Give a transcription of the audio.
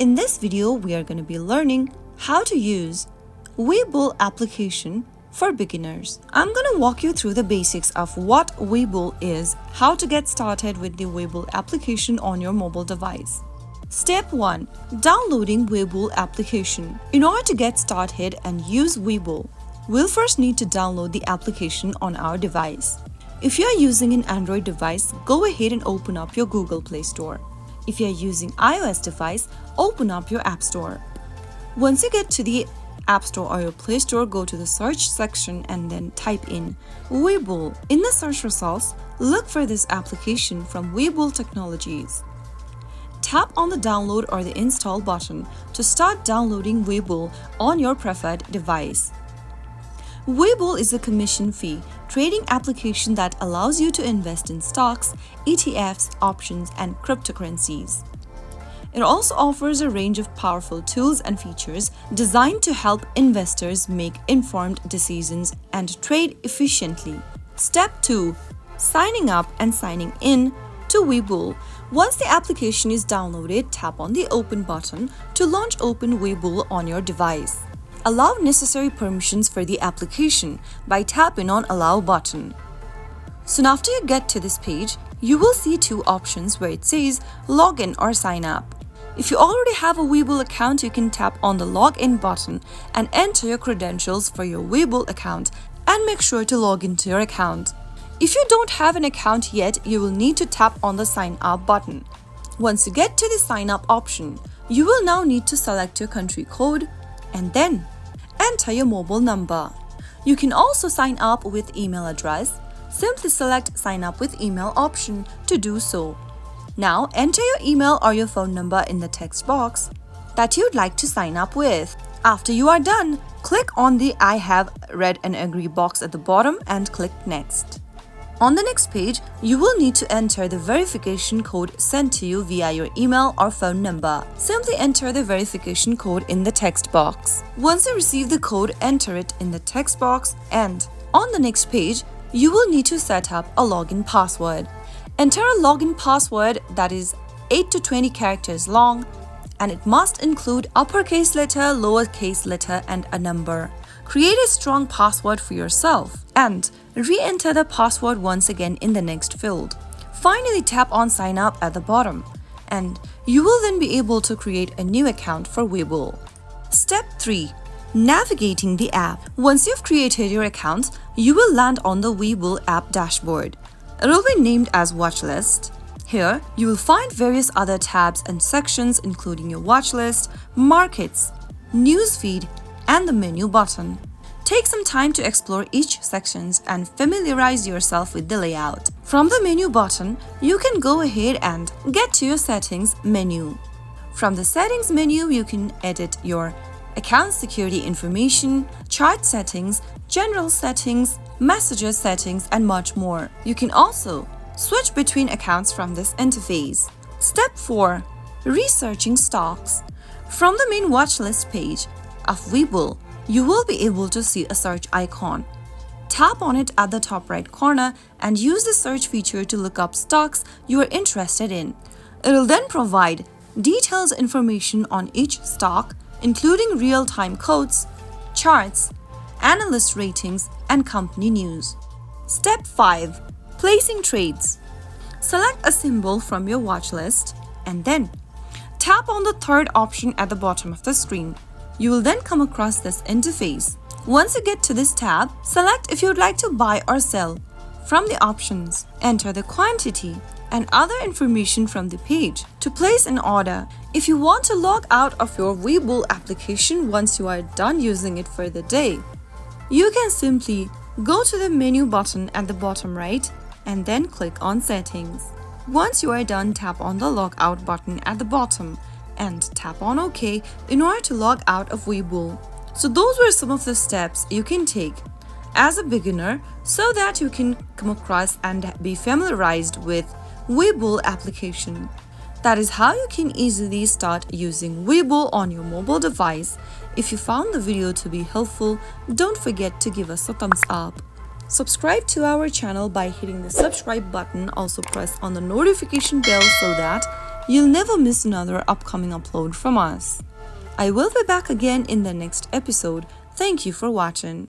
In this video, we are going to be learning how to use Webull application for beginners. I'm going to walk you through the basics of what Webull is, how to get started with the Webull application on your mobile device. Step 1. Downloading Webull application. In order to get started and use Webull, we'll first need to download the application on our device. If you are using an Android device, go ahead and open up your Google Play Store. If you are using iOS device, open up your App Store. Once you get to the App Store or your Play Store, go to the search section and then type in Webull. In the search results, look for this application from Webull Technologies. Tap on the download or the install button to start downloading Webull on your preferred device. Webull is a commission-free trading application that allows you to invest in stocks, ETFs, options, and cryptocurrencies. It also offers a range of powerful tools and features designed to help investors make informed decisions and trade efficiently. Step 2. Signing up and signing in to Webull. Once the application is downloaded, tap on the Open button to launch Open Webull on your device. Allow necessary permissions for the application by tapping on Allow button. Soon after you get to this page, you will see two options where it says Login or Sign Up. If you already have a Webull account, you can tap on the Login button and enter your credentials for your Webull account and make sure to log into your account. If you don't have an account yet, you will need to tap on the Sign Up button. Once you get to the Sign Up option, you will now need to select your country code and then enter your mobile number. You can also sign up with email address. Simply select Sign Up with Email option to do so. Now enter your email or your phone number in the text box that you'd like to sign up with. After you are done, click on the I have read and agree box at the bottom and click Next. On the next page, you will need to enter the verification code sent to you via your email or phone number. Simply enter the verification code in the text box. Once you receive the code, enter it in the text box, and on the next page, you will need to set up a login password. Enter a login password that is 8 to 20 characters long, and it must include uppercase letter, lowercase letter, and a number. Create a strong password for yourself and re-enter the password once again in the next field. Finally, tap on Sign Up at the bottom, and you will then be able to create a new account for Webull. Step 3. Navigating the app. Once you've created your account, you will land on the Webull app dashboard. It will be named as Watchlist. Here, you will find various other tabs and sections including your watchlist, markets, newsfeed, and the menu button. Take some time to explore each section and familiarize yourself with the layout. From the menu button, you can go ahead and get to your settings menu. From the settings menu, you can edit your account security information, chart settings, general settings, messages settings, and much more. You can also switch between accounts from this interface. Step 4. Researching stocks. From the main watchlist page of Webull, you will be able to see a search icon. Tap on it at the top right corner and use the search feature to look up stocks you are interested in. It will then provide detailed information on each stock, including real-time quotes, charts, analyst ratings, and company news. Step 5. Placing trades. Select a symbol from your watch list and then tap on the third option at the bottom of the screen. You will then come across this interface. Once you get to this tab, select if you would like to buy or sell. From the options, enter the quantity and other information from the page to place an order. If you want to log out of your Webull application once you are done using it for the day, you can simply go to the menu button at the bottom right and then click on Settings. Once you are done, tap on the Log Out button at the bottom and tap on OK in order to log out of Webull. So those were some of the steps you can take as a beginner so that you can come across and be familiarized with Webull application. That is how you can easily start using Webull on your mobile device. If you found the video to be helpful, don't forget to give us a thumbs up. Subscribe to our channel by hitting the subscribe button. Also press on the notification bell so that you'll never miss another upcoming upload from us. I will be back again in the next episode. Thank you for watching.